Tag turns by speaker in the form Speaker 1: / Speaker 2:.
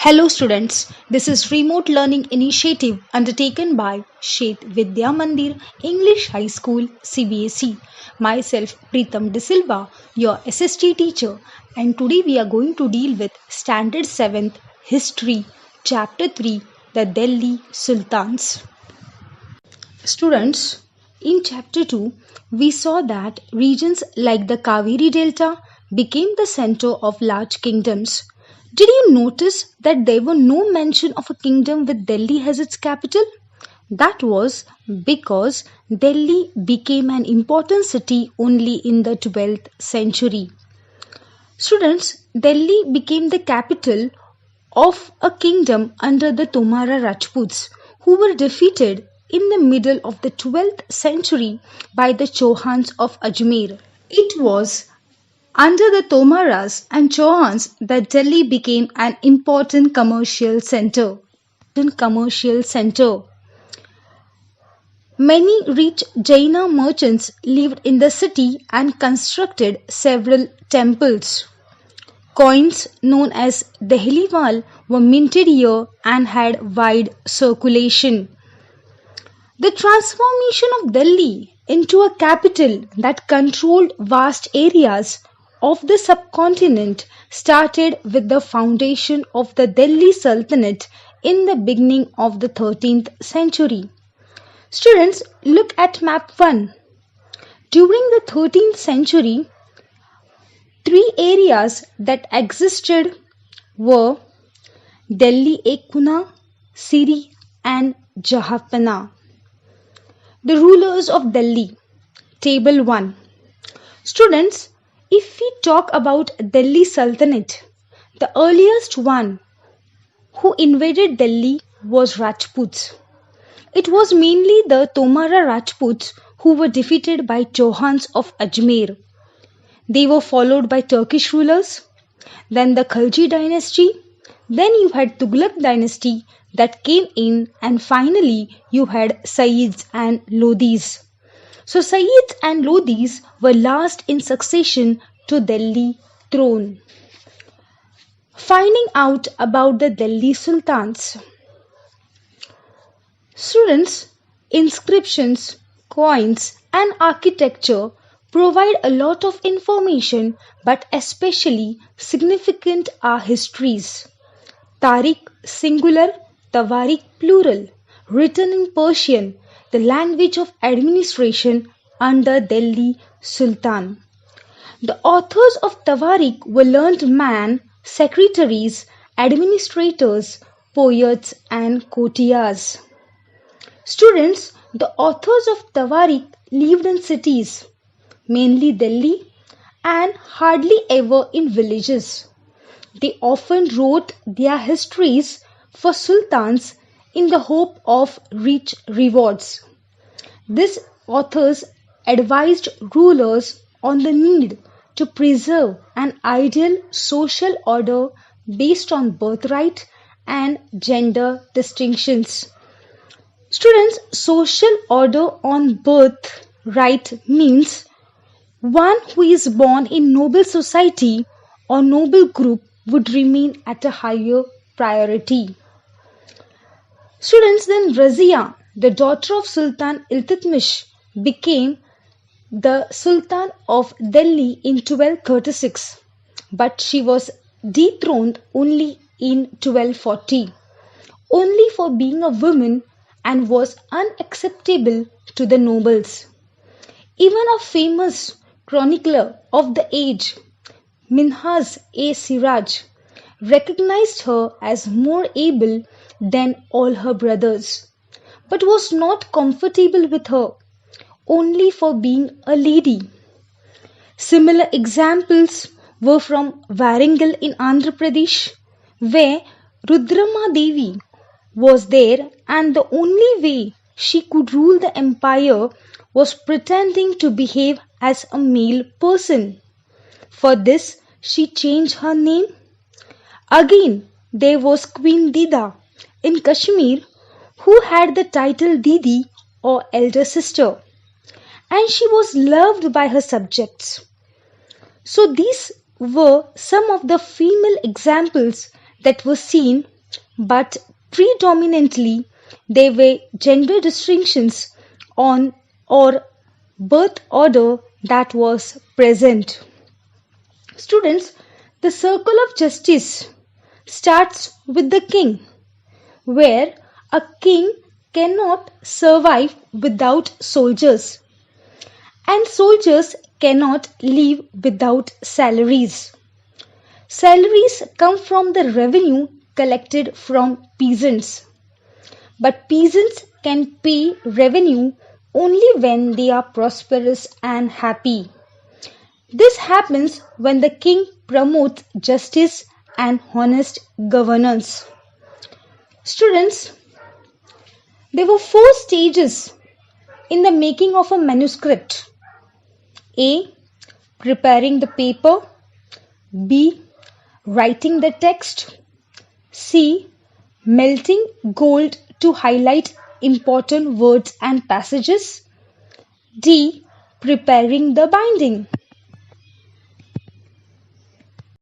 Speaker 1: Hello students, this is remote learning initiative undertaken by Shet Vidya Mandir English High School CBSE. Myself Preetham De Silva, your SST teacher, and today we are going to deal with Standard 7th History Chapter 3 The Delhi Sultans. Students, in Chapter 2, we saw that regions like the Kaveri Delta became the center of large kingdoms. Did you notice that there were no mention of a kingdom with Delhi as its capital? That was because Delhi became an important city only in the 12th century. Students, Delhi became the capital of a kingdom under the Tomara Rajputs, who were defeated in the middle of the 12th century by the Chauhans of Ajmer. It was under the Tomaras and Chauhans that Delhi became an important commercial center. Many rich Jaina merchants lived in the city and constructed several temples. Coins known as Dehliwal were minted here and had wide circulation. The transformation of Delhi into a capital that controlled vast areas of the subcontinent started with the foundation of the Delhi Sultanate in the beginning of the 13th century. Students, look at map 1. During the 13th century, three areas that existed were Delhi-e-Kuna, Siri and Jahanpana. The rulers of Delhi. Table 1. Students, if we talk about Delhi Sultanate, the earliest one who invaded Delhi was Rajputs. It was mainly the Tomara Rajputs who were defeated by Chauhans of Ajmer. They were followed by Turkish rulers, then the Khalji dynasty, then you had Tughlaq dynasty that came in, and finally you had Sayyids and Lodhis. So Sayyids and Lodhis were last in succession to Delhi throne. Finding out about the Delhi Sultans. Students, inscriptions, coins and architecture provide a lot of information, but especially significant are histories. Tariq singular, Tawarik plural, written in Persian, the language of administration under Delhi Sultan. The authors of Tawarik were learned men, secretaries, administrators, poets and courtiers. Students, the authors of Tawarik lived in cities, mainly Delhi, and hardly ever in villages. They often wrote their histories for sultans in the hope of rich rewards. These authors advised rulers on the need to preserve an ideal social order based on birthright and gender distinctions. Students, social order on birthright means one who is born in noble society or noble group would remain at a higher priority. Students, then Razia, the daughter of Sultan Iltutmish, became the Sultan of Delhi in 1236, but she was dethroned only in 1240, only for being a woman, and was unacceptable to the nobles. Even a famous chronicler of the age, Minhaj-e-Siraj, recognized her as more able than all her brothers, but was not comfortable with her, only for being a lady. Similar examples were from Warangal in Andhra Pradesh, where Rudrama Devi was there, and the only way she could rule the empire was pretending to behave as a male person. For this, she changed her name. Again, there was Queen Dida in Kashmir, who had the title Didi or elder sister, and she was loved by her subjects. So these were some of the female examples that were seen, but predominantly there were gender distinctions on or birth order that was present. Students, the circle of justice starts with the king, where a king cannot survive without soldiers, and soldiers cannot live without salaries. Salaries come from the revenue collected from peasants, but peasants can pay revenue only when they are prosperous and happy. This happens when the king promotes justice and honest governance. Students, there were 4 stages in the making of a manuscript. A. Preparing the paper. B. Writing the text. C. Melting gold to highlight important words and passages. D. Preparing the binding.